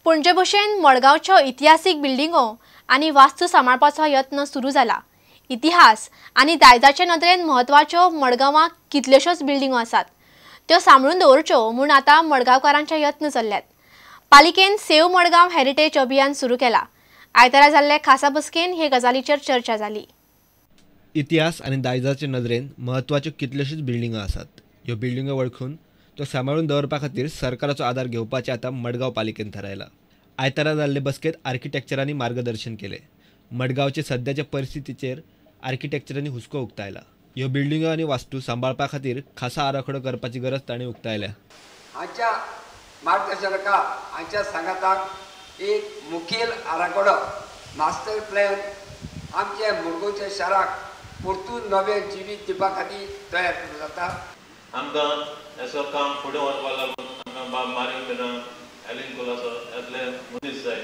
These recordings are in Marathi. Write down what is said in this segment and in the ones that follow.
पणजे भशेन मडगांवच्यो इतिहासीक बिल्डिंगो आनी वास्तू सांबाळपाचो यत्न सुरू जाला। इतिहास आनी दायजाचे नदरेन महत्वाच्यो मडगांवाक कितल्योशोच बिल्डिंगो आसात। त्यो सांबाळून दवरच्यो म्हूण आतां मडगांवकारांचे यत्न चल्ल्यात। पालिकेन सेव मडगांव हेरिटेज अभियान सुरू केला। आयतारा जाल्ले खासा बसकेन हे गजालीचेर चर्चा जाली। इतिहास आनी दायजाचे नदरेन महत्वाच्यो कितल्योशोच बिल्डिंगो आसात। ह्यो बिल्डिंगो वळखून त्यो सांबाळून दवरपा खातीर सरकाराचो आदार घेवपाचें आतां मडगांव पालिकेन थारायला। आयतारा जाल्ले बसकेंत आर्किटेक्चरांनी मार्गदर्शन केलें। मडगांवचे सद्याच्या परिस्थितीचेर आर्किटेक्चरांनी हुस्को उक्तायला। ह्यो बिल्डिंगो आनी वास्तू सांबाळपा खातीर खासा आराखडो करपाची गरज तांणी उक्तायल्या। हांच्या मार्गदर्शनाका हांच्या सांगाताक एक मुखेल आराखडो मास्टर प्लॅन आमच्या मडगांवच्या शाराक परतून नवे जिवीत दिवपा खातीर तयार केलो जाता। आमकां हेसो काम फुडें व्हरपाक लागून आमकां बाब मारीन बिना एलिन कोलासो येतले मनीस जाय।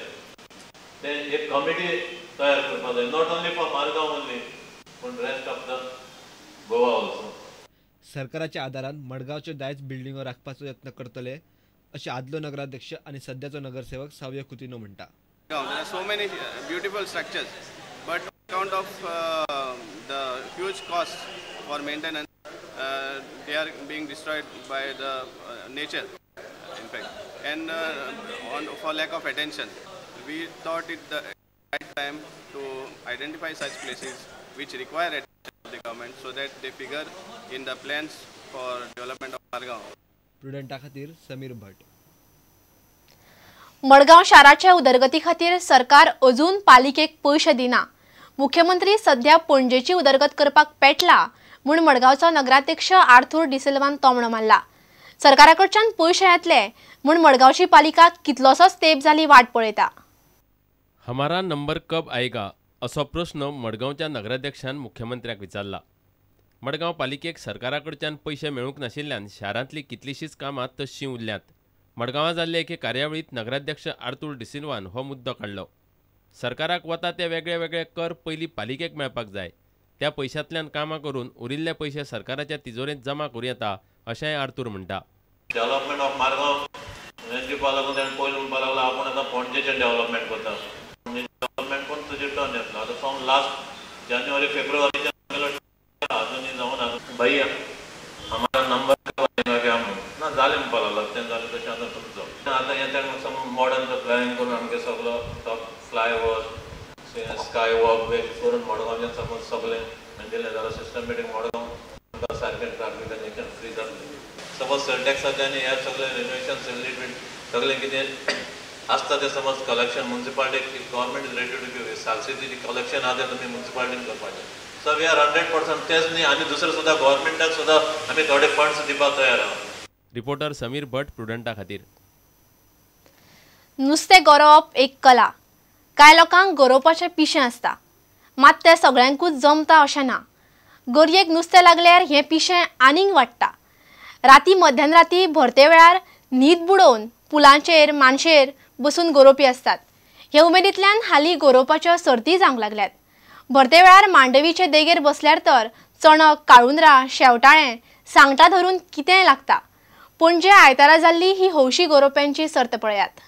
ते एक कमिटी तयार करपाक जाय, not only for Margao only पूण rest of the Goa also. सरकाराच्या आदारान मडगांवच्यो दायज बिल्डिंगो राखपाचो यत्न करतले अशें आदलो नगराध्यक्ष आनी सद्याचो नगरसेवक सावय कुतिनो म्हणटा। There are so many beautiful structures, but on account of the huge cost for maintenance, they are being destroyed by the nature, in fact, and for lack of attention. We thought it the right time to identify such places which require attention of the government, so that they figure in the plans for development of Margaon. प्रुडंटा खातीर समीर भट। मडगांव शाराच्या उदरगती खातीर सरकार अजून पालिकेक पैसे दिना। मुख्यमंत्री सध्या पणजेची उदरगत करपाक पेटला म्हूण मडगांवचो नगराध्यक्ष आर्थूर डिसिल्वान तोमणो मारला। सरकाराकडच्यान पैसे येतले म्हूण मडगांवची पालिका कितलोसोच तेंप जाली वाट पळयता। हमारा नंबर कब आएगा असो प्रश्न मडगांवच्या नगराध्यक्षान मुख्यमंत्र्याक विचारला। मडगांव पालिकेक सरकाराकडच्यान पैसे मेळूंक नाशिल्ल्यान शारांतली कितलीशींच कामां तश्शीं उरल्यात। मडगांवां जाल्ले एके कार्यावळीत नगराध्यक्ष आर्थूर डिसिल्वान हो मुद्दो काडलो। सरकाराक वता ते वेगळे वेगळे कर पयलीं पालिकेक मेळपाक जाय, त्या पयशांतल्यान कामां करून उरिल्ले पैसे सरकाराच्या तिजोरेंत जमा करूं येता अशेंय आर्थूर म्हणटा। डेव्हलपमेंट ऑफ मारगांव दिवपाक लागून ताणें पयलीं म्हणपाक लागलो आपूण आतां पणजेचें डेव्हलपमेंट करता। डेव्हलपमेंट करून तुजेर टर्न येतलो। आतां फ्रॉम लास्ट जानेवारी फेब्रुवारीच्यान अजूनही जाऊन भैया हमारा नंबर ना जालें म्हणपाक लागलो। तें जालें तशें आतां तुमचो आतां हें ताणें मॉडर्न प्लॅनिंग करून आमगे सगळो फ्लायओवर स्काय वॉक वे करून मडगांवच्यान समज सगळें दिलें जाल्यार सिस्टमॅटीक मडगांव सारकें ट्राफिकाचें फ्री जातलें। सपोज सेल्टॅक्साचें आनी हें सगळें रिनोवेशन सगळें कितें आसता तें समज कलेक्शन म्युन्सिपालिटीक government is ready to give सालसेची जी कलेक्शन आहा तें तुमी म्युन्सिपालिटीन करपाचें। सो वी आर 100% तेच न्ही आनी दुसरें सुद्दां गव्हर्मेंटाक सुद्दां आमी थोडे फंड्स दिवपाक तयार आहा। रिपोर्टर समीर भट, प्रुडंटा खातीर। नुस्तें गरोवप एक कला। कांय लोकांक गरोवपाचें पिशें आसता, मात तें सगळ्यांकूच जमता अशें ना। गरयेक नुस्तें लागल्यार हें पिशें आनीक वाडटा। राती मध्यानराती भरते वेळार न्हीद बुडोवन पुलांचेर मांडशेर बसून गरोवपी आसतात। हे उमेदींतल्यान हालीं गरोवपाच्यो सर्ती जावंक लागल्यात। भरते वेळार मांडवीचे देगेर बसल्यार तर चणक, काळुंदरां, शेवटाळें, सांगटा धरून कितेंय लागता। पणजे आयतारा जाल्ली ही हौशी गरोवप्यांची सर्त पळयात।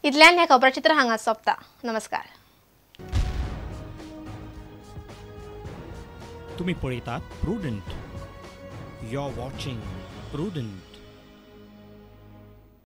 इतल्यान हे खबराचित्र हांगा सोंपता. नमस्कार. तुम्ही पळयतात Prudent. You are watching prudent.